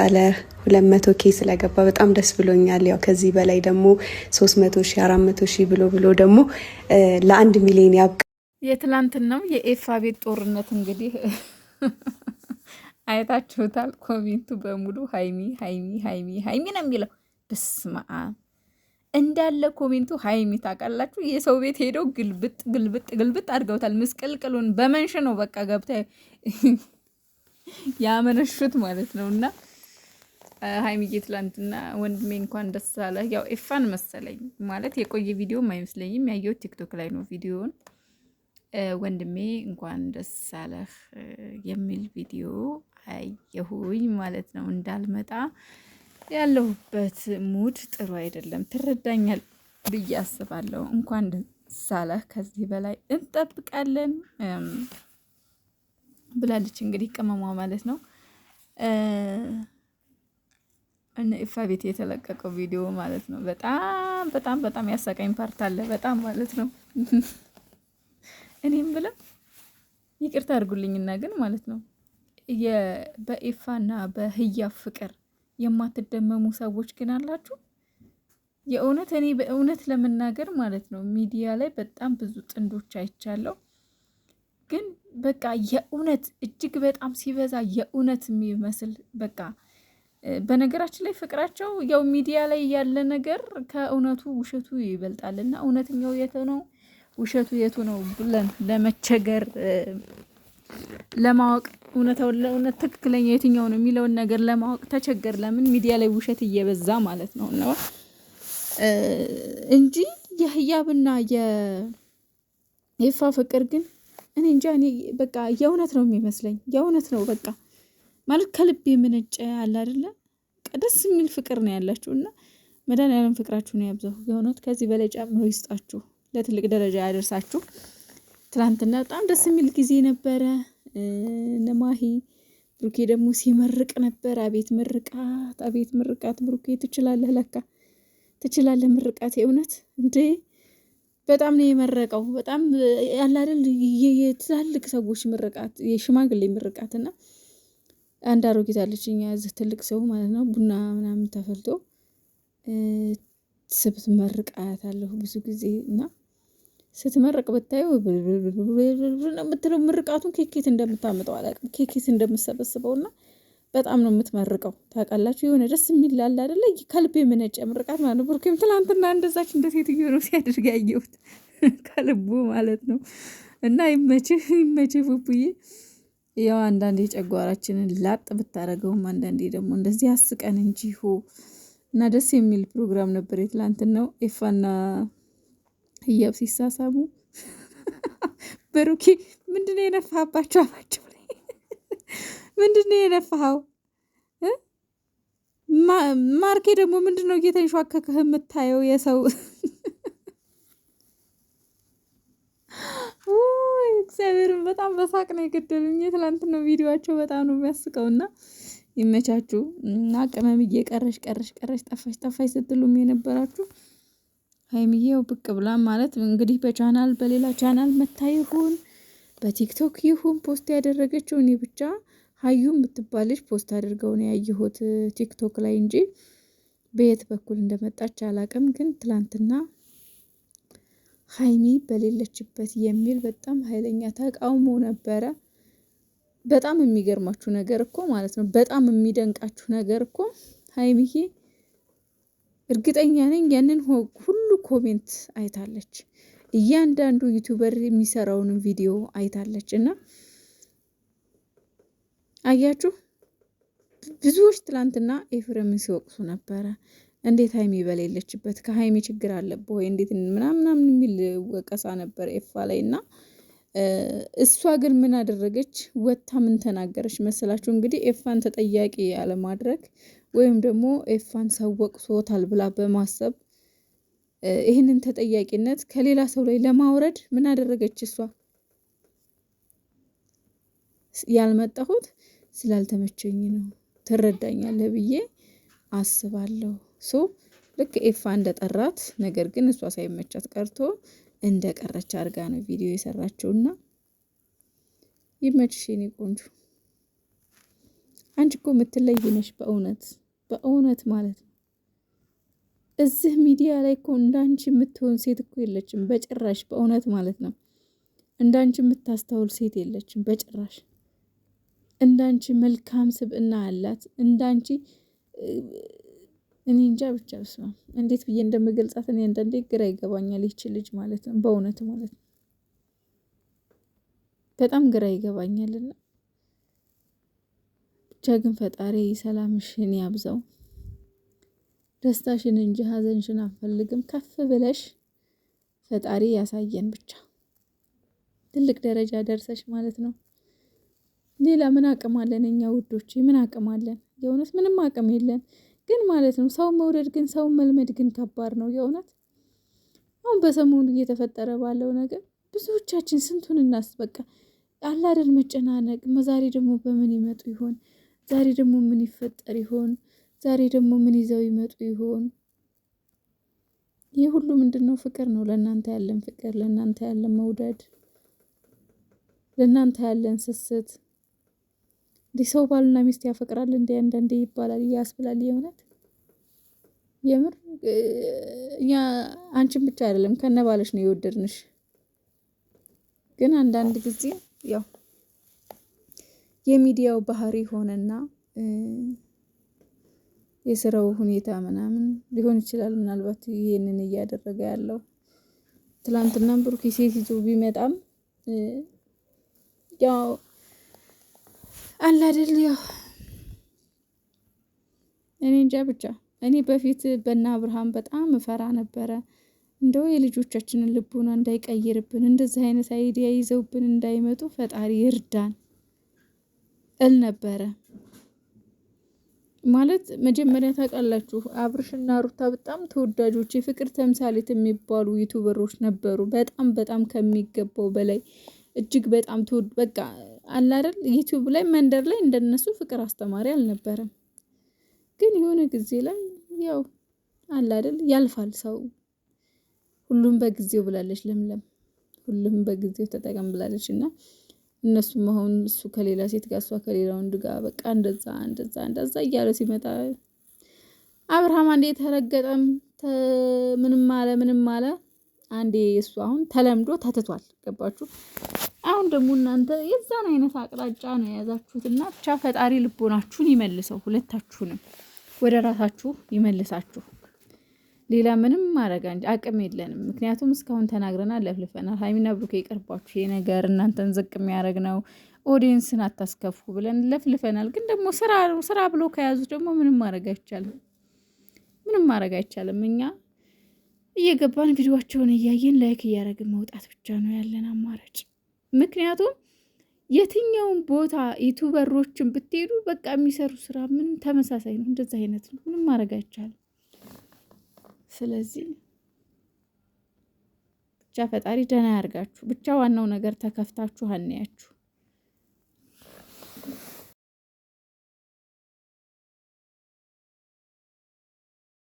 አለ 200K ስለገባ በጣም ደስ ብሎኛል። ያው ከዚህ በላይ ደግሞ 300,000 400,000 ብሎ ደግሞ ለ1 ሚሊዮን ያብቃ። የትላንትናው የኤፋ ቤት ጦርነት እንግዲህ አይታችሁታል። ኮሜንቱ በሙሉ ሃይሚ ሃይሚ ሃይሚ ሃይሚ ነው የሚለው። በስመ አብ እንዳለ ኮሜንቱ ሃይሚ ታውቃላችሁ። የሰው ቤት ሄደው ግልብጥ ግልብጥ ግልብጥ አድርገውታል። ምስቅልቅሉን በመንሽ ነው በቃ ገብታ ያመነሹት ማለት ነውና ሃይሚዬ ትላንትና ወንድሜ እንኳን ደስ አለህ። ያው ኤፋን መሰለኝ ማለት የቆየ ቪዲዮም አይመስለኝም ያየሁት ቲክቶክ ላይ ነው ቪዲዮውን። ወንድሜ እንኳን ደስ አለህ የሚል ቪዲዮ አየሁኝ ማለት ነው። እንዳልመጣ ያለሁበት ሙድ ጥሩ አይደለም፣ ትረዳኛል ብዬ አስባለሁ። እንኳን ደስ አለህ፣ ከዚህ በላይ እንጠብቃለን ብላለች እንግዲህ ቅመሟ ማለት ነው። እነ ኢፋ ቤት የተለቀቀው ቪዲዮ ማለት ነው። በጣም በጣም በጣም ያሳቀኝ ፓርት አለ በጣም ማለት ነው። እኔም ብለው ይቅርታ አድርጉልኝና ግን ማለት ነው በኢፋና በህያብ ፍቅር የማትደመሙ ሰዎች ግን አላችሁ። የእውነት እኔ በእውነት ለመናገር ማለት ነው ሚዲያ ላይ በጣም ብዙ ጥንዶች አይቻለሁ። ግን በቃ የእውነት እጅግ በጣም ሲበዛ የእውነት የሚመስል በቃ በነገራችን ላይ ፍቅራቸው ያው ሚዲያ ላይ ያለ ነገር ከእውነቱ ውሸቱ ይበልጣልና እውነተኛው የቱ ነው ውሸቱ የቱ ነው ብለን ለመቸገር ለማወቅ እውነታው ለእውነት ትክክለኛ የትኛው ነው የሚለውን ነገር ለማወቅ ተቸገር። ለምን ሚዲያ ላይ ውሸት እየበዛ ማለት ነው ነው እንጂ የህያብና የኢፋ ፍቅር ግን እኔ እንጃ እኔ በቃ የእውነት ነው የሚመስለኝ። የእውነት ነው በቃ ማለት ከልብ የመነጨ አለ አይደለ ደስ የሚል ፍቅር ነው ያላችሁ እና መድኃኒዓለም ፍቅራችሁን ያብዛው። የእውነት ከዚህ በላይ ጨምሮ ይስጣችሁ፣ ለትልቅ ደረጃ ያደርሳችሁ። ትናንትና በጣም ደስ የሚል ጊዜ ነበረ። ነማሂ ብሩኬ ደግሞ ሲመርቅ ነበር። አቤት ምርቃት፣ አቤት ምርቃት። ብሩኬ ትችላለህ፣ ለካ ትችላለህ ምርቃት። የእውነት እንዴ በጣም ነው የመረቀው። በጣም ያለ አይደል የትላልቅ ሰዎች ምርቃት፣ የሽማግሌ ምርቃት እና አንድ አሮጊት አለችኝ እዚህ ትልቅ ሰው ማለት ነው ቡና ምናምን ተፈልቶ ስትመርቃት አለሁ ብዙ ጊዜ እና ስትመርቅ ብታዩ የምትለው ምርቃቱን ኬኬት እንደምታመጣው አላውቅም፣ ኬኬት እንደምሰበስበው እና በጣም ነው የምትመርቀው ታውቃላችሁ። የሆነ ደስ የሚል አለ አይደለ ከልብ የመነጨ ምርቃት ማለት ነው። ብሩኬም ትላንትና እንደዛች እንደ ሴትዮ ነው ሲያደርግ ያየሁት ከልቡ ማለት ነው። እና ይመችህ ይመችህ ቡቡዬ። ያው አንዳንዴ ጨጓራችንን ላጥ ብታረገውም አንዳንዴ ደግሞ እንደዚህ አስቀን እንጂ እና ደስ የሚል ፕሮግራም ነበር የትላንትናው። ኤፋና ህያብ ሲሳሳሙ ብሩኬ ምንድነው የነፋባቸው አፋቸው ላይ ምንድነው የነፋኸው? ማርኬ ደግሞ ምንድነው እየተንሿከከህ የምታየው የሰው እግዚአብሔርን በጣም በሳቅ ነው የገደሉኝ። የትላንትናው ቪዲዮአቸው በጣም ነው የሚያስቀውና ይመቻችሁ እና ቅመምዬ ቀረሽ ጠፋሽ ስትሉም የነበራችሁ ሃይሚዬው ብቅ ብላ ማለት እንግዲህ በቻናል በሌላ ቻናል መታ ይሁን በቲክቶክ ይሁን ፖስት ያደረገችው እኔ ብቻ ሀዩ የምትባልሽ ፖስት አድርገው ነው ያየሁት ቲክቶክ ላይ እንጂ በየት በኩል እንደመጣች አላቅም። ግን ትላንትና ሃይሚ በሌለችበት የሚል በጣም ኃይለኛ ተቃውሞ ነበረ። በጣም የሚገርማችሁ ነገር እኮ ማለት ነው በጣም የሚደንቃችሁ ነገር እኮ ሃይሚዬ እርግጠኛ ነኝ ያንን ሁሉ ኮሜንት አይታለች። እያንዳንዱ ዩቲዩበር የሚሰራውን ቪዲዮ አይታለች። እና አያችሁ ብዙዎች ትላንትና ኤፍሬምን ሲወቅሱ ነበረ። እንዴት ሃይሚ በሌለችበት ከሃይሚ ችግር አለብህ ወይ እንዴት ምናምን የሚል ወቀሳ ነበር ኤፋ ላይ። እና እሷ ግን ምን አደረገች? ወታ ምን ተናገረች መሰላችሁ? እንግዲህ ኤፋን ተጠያቂ ያለማድረግ ወይም ደግሞ ኤፋን ሰው ወቅሶታል ብላ በማሰብ ይህንን ተጠያቂነት ከሌላ ሰው ላይ ለማውረድ ምን አደረገች? እሷ ያልመጣሁት ስላልተመቸኝ ነው ትረዳኛለህ ብዬ አስባለሁ። ልክ ኤፋ እንደጠራት ነገር ግን እሷ ሳይመቻት ቀርቶ እንደቀረች አድርጋ ነው ቪዲዮ የሰራችውና ይመችሽ የኔ ቆንጆ። አንቺ እኮ የምትለይ ነሽ በእውነት ማለት ነው። እዚህ ሚዲያ ላይ እኮ እንዳንቺ የምትሆን ሴት እኮ የለችም በጭራሽ፣ በእውነት ማለት ነው። እንዳንቺ የምታስተውል ሴት የለችም በጭራሽ። እንዳንቺ መልካም ስብዕና አላት እንዳንቺ እኔ እንጃ ብቻ በስመ አብ እንዴት ብዬ እንደምገልጻት እኔ አንዳንዴ ግራ ይገባኛል። ይቺ ልጅ ማለት ነው በእውነት ማለት ነው በጣም ግራ ይገባኛልና ብቻ ግን ፈጣሪ ሰላምሽን ያብዛው፣ ደስታሽን እንጂ ሀዘንሽን አንፈልግም። ከፍ ብለሽ ፈጣሪ ያሳየን ብቻ ትልቅ ደረጃ ደርሰሽ ማለት ነው። ሌላ ምን አቅም አለን እኛ ውዶቼ? ምን አቅም አለን? የእውነት ምንም አቅም የለን። ግን ማለት ነው ሰው መውደድ ግን ሰው መልመድ ግን ከባድ ነው የእውነት። አሁን በሰሞኑ እየተፈጠረ ባለው ነገር ብዙዎቻችን ስንቱን በቃ አለ አይደል መጨናነቅ። ዛሬ ደግሞ በምን ይመጡ ይሆን? ዛሬ ደግሞ ምን ይፈጠር ይሆን? ዛሬ ደግሞ ምን ይዘው ይመጡ ይሆን? ይህ ሁሉ ምንድነው? ፍቅር ነው። ለእናንተ ያለን ፍቅር፣ ለእናንተ ያለን መውደድ፣ ለእናንተ ያለን ስስት። እንዲህ ሰው ባልና ሚስት ያፈቅራል እንዴ አንዳንዴ ይባላል ያስብላል። የምር እኛ አንቺን ብቻ አይደለም ከነባለሽ ነው የወደድንሽ። ግን አንዳንድ ጊዜ ያው የሚዲያው ባህሪ ሆነና የስራው ሁኔታ ምናምን ሊሆን ይችላል ምናልባት ይሄንን እያደረገ ያለው። ትላንትናም ብሩክ ሴት ይዞ ቢመጣም ያው አለ አይደል ያው እኔ እንጃ ብቻ እኔ በፊት በእነ አብርሃም በጣም እፈራ ነበረ። እንደው የልጆቻችንን ልቦና እንዳይቀይርብን እንደዚህ አይነት አይዲያ ይዘውብን እንዳይመጡ ፈጣሪ ይርዳን እል ነበረ። ማለት መጀመሪያ ታውቃላችሁ አብርሽና ሩታ በጣም ተወዳጆች የፍቅር ተምሳሌት የሚባሉ ዩቲዩበሮች ነበሩ። በጣም ከሚገባው በላይ እጅግ በጣም በቃ አለ አይደል ዩቲዩብ ላይ መንደር ላይ እንደነሱ ፍቅር አስተማሪ አልነበረም። ግን የሆነ ጊዜ ላይ ያው አለ አይደል ያልፋል ሰው። ሁሉም በጊዜው ብላለች ለምለም፣ ሁሉም በጊዜው ተጠቀም ብላለች። እና እነሱም አሁን እሱ ከሌላ ሴት ጋር እሷ ከሌላ ወንድ ጋር በቃ እንደዛ እያለ ሲመጣ አብርሃም አንዴ ተረገጠም ምንም አለ አንዴ እሱ አሁን ተለምዶ ተትቷል። ገባችሁ? አሁን ደግሞ እናንተ የዛን አይነት አቅጣጫ ነው የያዛችሁትና ብቻ ፈጣሪ ልቦናችሁን ይመልሰው፣ ሁለታችሁንም ወደ ራሳችሁ ይመልሳችሁ። ሌላ ምንም ማድረግ አቅም የለንም። ምክንያቱም እስካሁን ተናግረናል፣ ለፍልፈናል። ሀይሚና ብሩኬ ይቅርባችሁ፣ ይሄ ነገር እናንተን ዝቅ የሚያደርግ ነው፣ ኦዲየንስን አታስከፉ ብለን ለፍልፈናል። ግን ደግሞ ስራ ብሎ ከያዙት ደግሞ ምንም ማድረግ አይቻልም። እኛ እየገባን ቪዲዮአቸውን እያየን ላይክ እያደረግን መውጣት ብቻ ነው ያለን አማራጭ። ምክንያቱም የትኛውን ቦታ ዩቲዩበሮችን ብትሄዱ በቃ የሚሰሩ ስራ ምንም ተመሳሳይ ነው፣ እንደዛ አይነት ነው። ምንም ማድረግ አይቻልም። ስለዚህ ብቻ ፈጣሪ ደህና ያርጋችሁ። ብቻ ዋናው ነገር ተከፍታችሁ አንያችሁ።